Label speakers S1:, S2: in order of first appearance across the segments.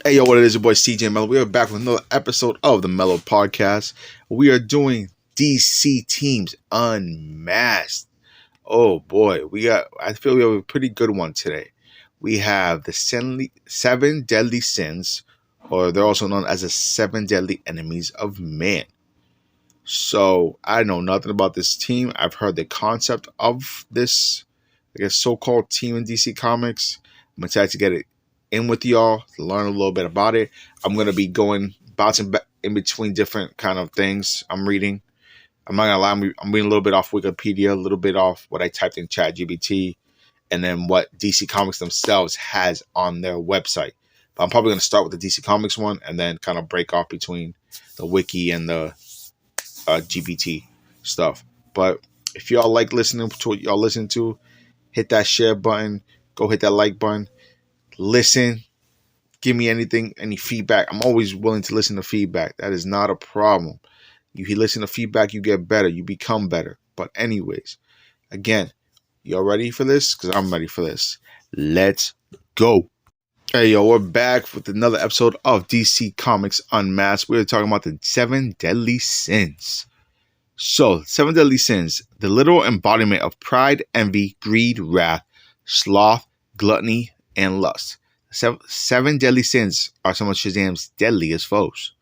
S1: Hey, yo, what it is, your boy CJ Mello. We are back with another episode of the Mello Podcast. We are doing DC Teams Unmasked. Oh, boy. I feel we have a pretty good one today. We have the seven deadly sins, or they're also known as the seven deadly enemies of man. So, I know nothing about this team. I've heard the concept of this, so-called team in DC Comics. I'm excited to get it in with y'all to learn a little bit about it. I'm going to be bouncing back in between different kind of things I'm reading. I'm not going to lie, I'm reading a little bit off Wikipedia, a little bit off what I typed in ChatGPT, and then what DC Comics themselves has on their website. But I'm probably going to start with the DC Comics one and then kind of break off between the wiki and the GPT stuff. But if y'all like listening to what y'all listen to, hit that share button, go hit that like button. Listen, give me any feedback. I'm always willing to listen to feedback. That is not a problem. You listen to feedback, you get better, you become better. But anyways, again, y'all ready for this? Because I'm ready for this. Let's go. Hey, yo, we're back with another episode of DC Comics Unmasked. We're talking about the seven deadly sins. So, seven deadly sins, the literal embodiment of pride, envy, greed, wrath, sloth, gluttony, and lust. Seven deadly sins are some of Shazam's deadliest foes.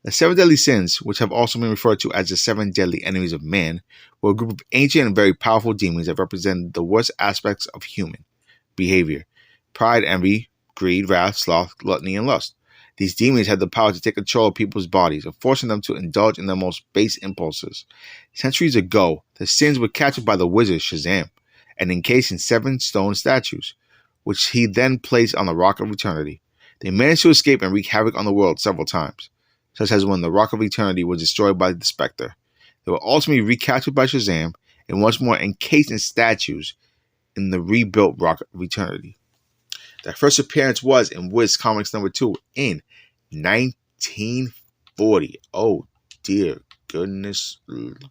S1: The seven deadly sins, which have also been referred to as the seven deadly enemies of man, were a group of ancient and very powerful demons that represented the worst aspects of human behavior: pride, envy, greed, wrath, sloth, gluttony, and lust. These demons had the power to take control of people's bodies and forcing them to indulge in their most base impulses. Centuries ago, the sins were captured by the wizard Shazam and encased in 7 stone statues, which he then placed on the Rock of Eternity. They managed to escape and wreak havoc on the world several times, such as when the Rock of Eternity was destroyed by the Spectre. They were ultimately recaptured by Shazam and once more encased in statues in the rebuilt Rock of Eternity. Their first appearance was in Wiz Comics number 2 in 1940. Oh, dear goodness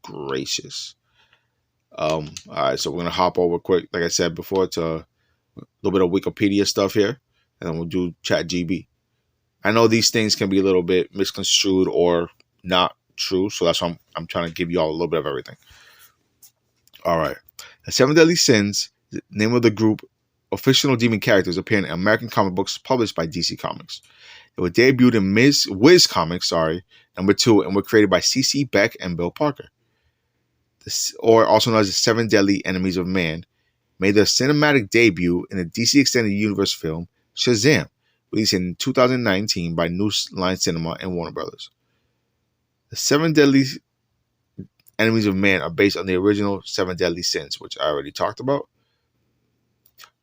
S1: gracious. All right, so we're going to hop over quick, like I said before, to a little bit of Wikipedia stuff here, and then we'll do ChatGPT. I know these things can be a little bit misconstrued or not true, so that's why I'm trying to give you all a little bit of everything. All right. The Seven Deadly Sins, the name of the group of fictional demon characters appear in American comic books published by DC Comics. They were debuted in Wiz Comics, number 2, and were created by C.C. Beck and Bill Parker. Or also known as the Seven Deadly Enemies of Man, made their cinematic debut in the DC Extended Universe film Shazam, released in 2019 by New Line Cinema and Warner Brothers. The Seven Deadly Enemies of Man are based on the original Seven Deadly Sins, which I already talked about.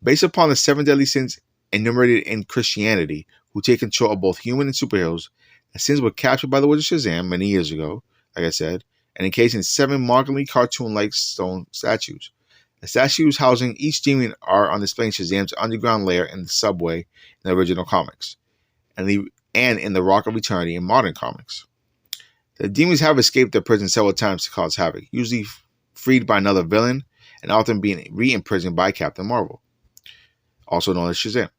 S1: Based upon the 7 deadly sins enumerated in Christianity, who take control of both human and superheroes, the sins were captured by the wizard Shazam many years ago, like I said, and encased in 7 markedly cartoon-like stone statues. The statues housing each demon are on display in Shazam's underground lair in the subway in the original comics, and in the Rock of Eternity in modern comics. The demons have escaped their prison several times to cause havoc, usually freed by another villain, and often being re-imprisoned by Captain Marvel, also known as Shazam.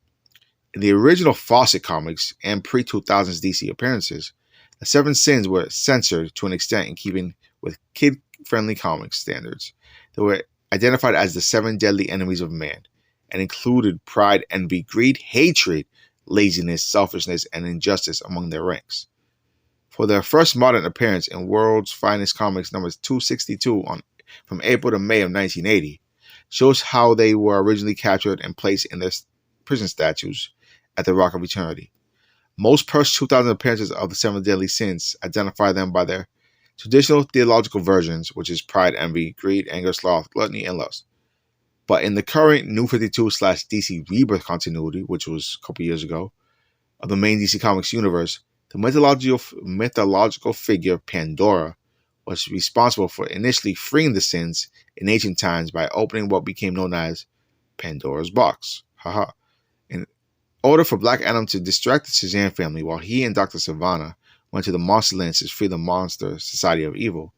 S1: In the original Fawcett comics and pre-2000s DC appearances, the 7 sins were censored to an extent in keeping with kid-friendly comics standards. They were identified as the 7 deadly enemies of man and included pride, envy, greed, hatred, laziness, selfishness, and injustice among their ranks. For their first modern appearance in World's Finest Comics numbers 262 from April to May of 1980, shows how they were originally captured and placed in their prison statues at the Rock of Eternity. Most post-2000 appearances of the 7 deadly sins identify them by their traditional theological versions, which is pride, envy, greed, anger, sloth, gluttony, and lust. But in the current New 52/DC Rebirth continuity, which was a couple years ago, of the main DC Comics universe, the mythological figure Pandora was responsible for initially freeing the sins in ancient times by opening what became known as Pandora's box. In order for Black Adam to distract the Shazam family while he and Dr. Sivana went to the Monsterlands to free the Monster Society of Evil,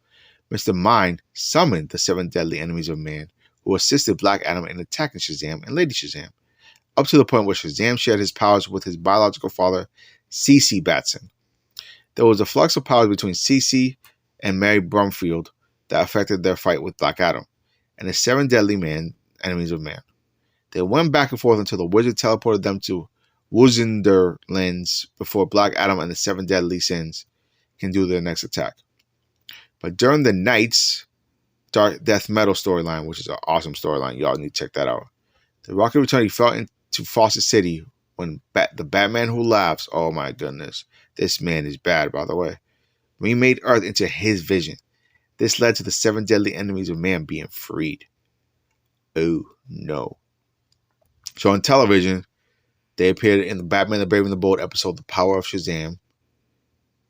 S1: Mr. Mind summoned the 7 deadly enemies of man, who assisted Black Adam in attacking Shazam and Lady Shazam. up to the point where Shazam shared his powers with his biological father, CC Batson. There was a flux of powers between CC and Mary Brumfield that affected their fight with Black Adam and the 7 deadly enemies of man. They went back and forth until the wizard teleported them to Wunderlands before Black Adam and the 7 deadly sins can do their next attack. But during the Knight's Dark Death Metal storyline, which is an awesome storyline, y'all need to check that out. The Rocket Returnee fell into Fawcett City when the Batman Who Laughs, oh my goodness, this man is bad, by the way, remade Earth into his vision. This led to the 7 deadly enemies of man being freed. Oh no. So on television, they appeared in the Batman the Brave and the Bold episode The Power of Shazam.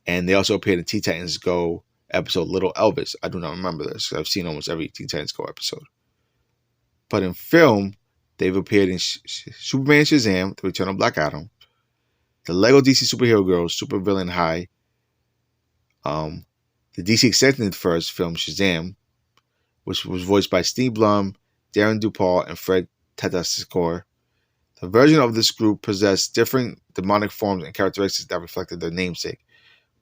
S1: And they also appeared in Teen Titans Go episode Little Elvis. I do not remember this. I've seen almost every Teen Titans Go episode. But in film, they've appeared in Superman Shazam, The Return of Black Adam, the Lego DC Superhero Girls, Supervillain High, the DC Extended first film Shazam, which was voiced by Steve Blum, Darren DuPaul, and Fred Tatasciore. The version of this group possessed different demonic forms and characteristics that reflected their namesake.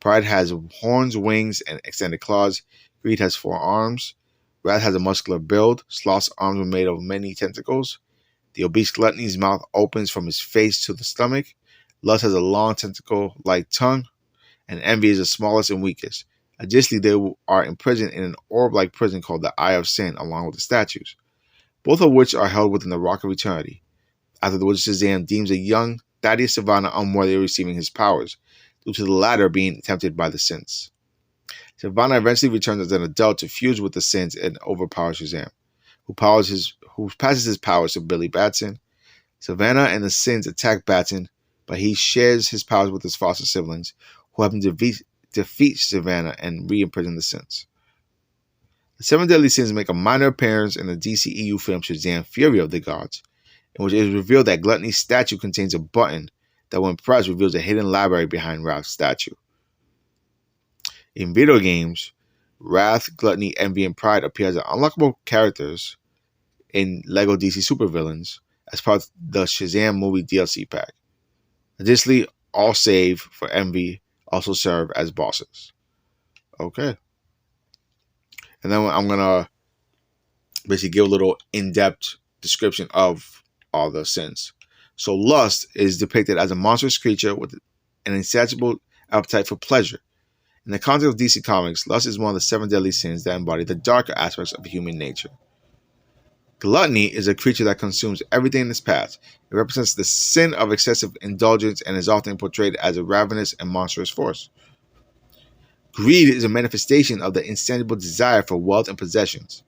S1: Pride has horns, wings, and extended claws. Greed has 4 arms. Wrath has a muscular build. Sloth's arms are made of many tentacles. The obese Gluttony's mouth opens from his face to the stomach. Lust has a long tentacle-like tongue. And Envy is the smallest and weakest. Additionally, they are imprisoned in an orb-like prison called the Eye of Sin, along with the statues, both of which are held within the Rock of Eternity. After the Wizard Shazam deems a young Thaddeus Savannah unworthy of receiving his powers, due to the latter being tempted by the sins. Savannah eventually returns as an adult to fuse with the sins and overpower Shazam, who passes his powers to Billy Batson. Savannah and the sins attack Batson, but he shares his powers with his foster siblings, who happen to defeat Savannah and re-imprison the sins. The 7 deadly sins make a minor appearance in the DCEU film Shazam: Fury of the Gods, in which it is revealed that Gluttony's statue contains a button that when pressed reveals a hidden library behind Wrath's statue. In video games, Wrath, Gluttony, Envy, and Pride appear as unlockable characters in LEGO DC Supervillains as part of the Shazam movie DLC pack. Additionally, all save for Envy also serve as bosses. Okay. And then I'm going to basically give a little in-depth description of all the sins. So Lust is depicted as a monstrous creature with an insatiable appetite for pleasure. In the context of DC Comics, lust is one of the 7 deadly sins that embody the darker aspects of human nature. Gluttony is a creature that consumes everything in its path. It represents the sin of excessive indulgence and is often portrayed as a ravenous and monstrous force. Greed is a manifestation of the insatiable desire for wealth and possessions.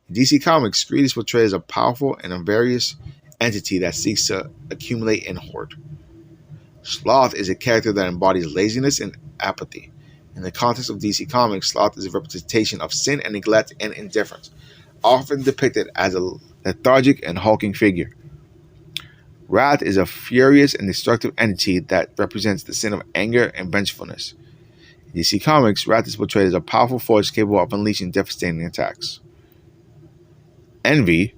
S1: In DC Comics, greed is portrayed as a powerful and unvarious entity that seeks to accumulate and hoard. Sloth is a character that embodies laziness and apathy. In the context of DC Comics, Sloth is a representation of sin and neglect and indifference, often depicted as a lethargic and hulking figure. Wrath is a furious and destructive entity that represents the sin of anger and vengefulness. In DC Comics, Wrath is portrayed as a powerful force capable of unleashing devastating attacks. Envy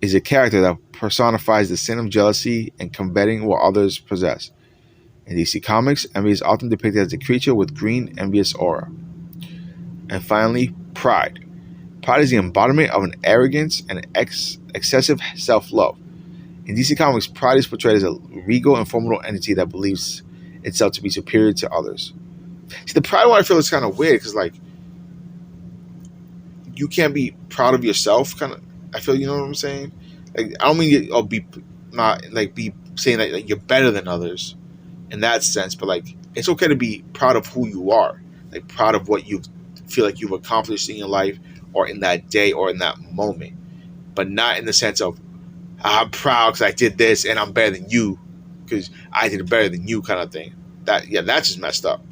S1: is a character that personifies the sin of jealousy and coveting what others possess. In DC Comics, Envy is often depicted as a creature with green, envious aura. And finally, Pride. Pride is the embodiment of an arrogance and excessive self-love. In DC Comics, Pride is portrayed as a regal and formidable entity that believes itself to be superior to others. See, the Pride one I feel is kind of weird because, like, you can't be proud of yourself. Kind of, I feel, you know what I'm saying? Like, I don't mean I'll be not like be saying that like, you're better than others in that sense, but like it's okay to be proud of who you are, like proud of what you feel like you've accomplished in your life or in that day or in that moment, but not in the sense of I'm proud because I did this and I'm better than you because I did it better than you kind of thing. That's just messed up.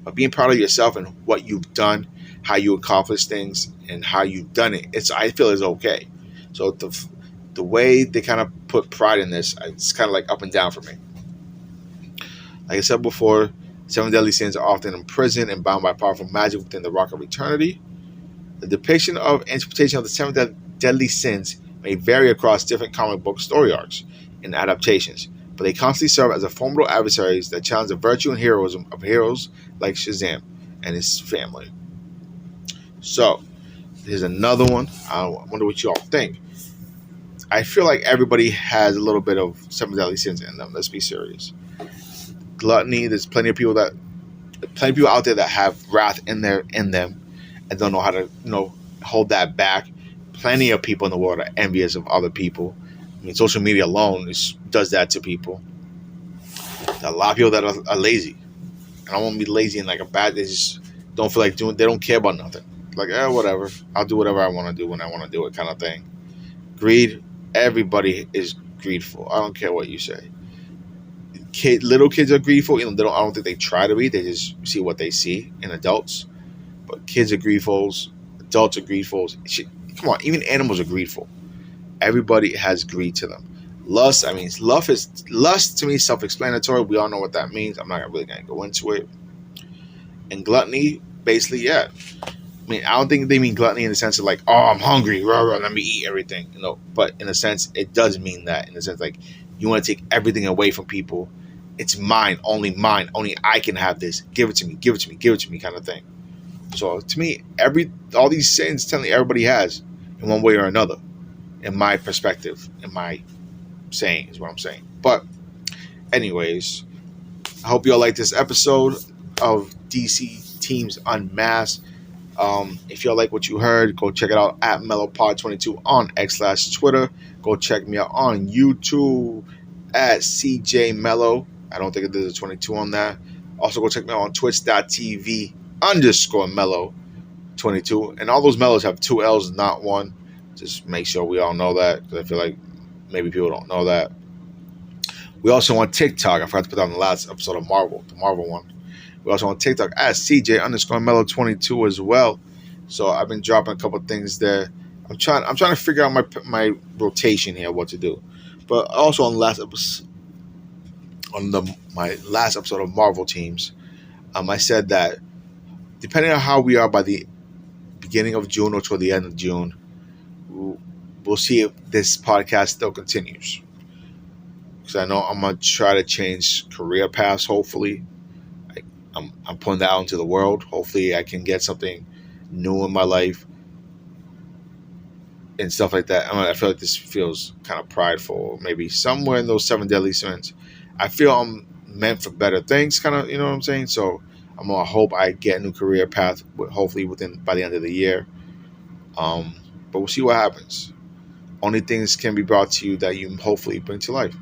S1: But being proud of yourself and what you've done, how you accomplish things, and how you've done it, I feel is okay. So the way they kind of put Pride in this, it's kind of like up and down for me. Like I said before, 7 deadly sins are often imprisoned and bound by powerful magic within the Rock of Eternity. The depiction of interpretation of the 7 deadly sins may vary across different comic book story arcs. and adaptations, but they constantly serve as a formidable adversaries that challenge the virtue and heroism of heroes like Shazam and his family. So, here's another one. I wonder what you all think. I feel like everybody has a little bit of seven deadly sins in them. Let's be serious. Gluttony. There's plenty of people out there that have wrath in them and don't know how to hold that back. Plenty of people in the world are envious of other people. I mean, social media alone does that to people. There's a lot of people that are lazy. And I don't want to be lazy in like a bad. They just don't feel like doing. They don't care about nothing. Like, whatever. I'll do whatever I want to do when I want to do it, kind of thing. Greed. Everybody is greedful. I don't care what you say. Little kids are greedful. I don't think they try to be. They just see what they see in adults. But kids are greedfuls. Adults are greedfuls. Come on, even animals are greedful. Everybody has greed to them. Lust. Lust to me, self-explanatory. We all know what that means. I'm not really gonna go into it. And gluttony, basically, yeah. I mean, I don't think they mean gluttony in the sense of like, oh, I'm hungry, let me eat everything, But in a sense, it does mean that. In the sense, like, you want to take everything away from people. It's mine. Only I can have this. Give it to me. Give it to me. Give it to me, kind of thing. So to me, all these sins, technically, everybody has in one way or another. In my perspective, in my saying, is what I'm saying. But, anyways, I hope you all like this episode of DC Teams Unmasked. If y'all like what you heard, go check it out at MellowPod22 on X/Twitter. Go check me out on YouTube at CJ Mellow. I don't think there's a 22 on that. Also, go check me out on Twitch.tv/Mellow22. And all those Mellows have 2 L's, not 1. Just make sure we all know that, because I feel like maybe people don't know that. We also on TikTok. I forgot to put that on the last episode of the Marvel one. We also on TikTok at CJ_Mellow22 as well. So I've been dropping a couple things there. I'm trying to figure out my rotation here, what to do. But also on my last episode of Marvel Teams, I said that depending on how we are by the beginning of June or toward the end of June, we'll see if this podcast still continues. Because I know I'm gonna try to change career paths. Hopefully, I'm putting that out into the world. Hopefully, I can get something new in my life and stuff like that. I feel like this feels kind of prideful. Maybe somewhere in those 7 deadly sins, I feel I'm meant for better things. Kind of, you know what I'm saying? So I'm gonna hope I get a new career path. Hopefully, by the end of the year. But we'll see what happens. Only things can be brought to you that you hopefully bring to life.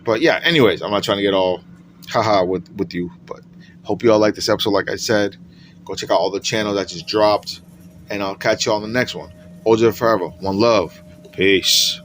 S1: But yeah, anyways, I'm not trying to get all haha with you, but hope you all like this episode. Like I said, go check out all the channels that just dropped, and I'll catch you on the next one. Older forever. One love. Peace.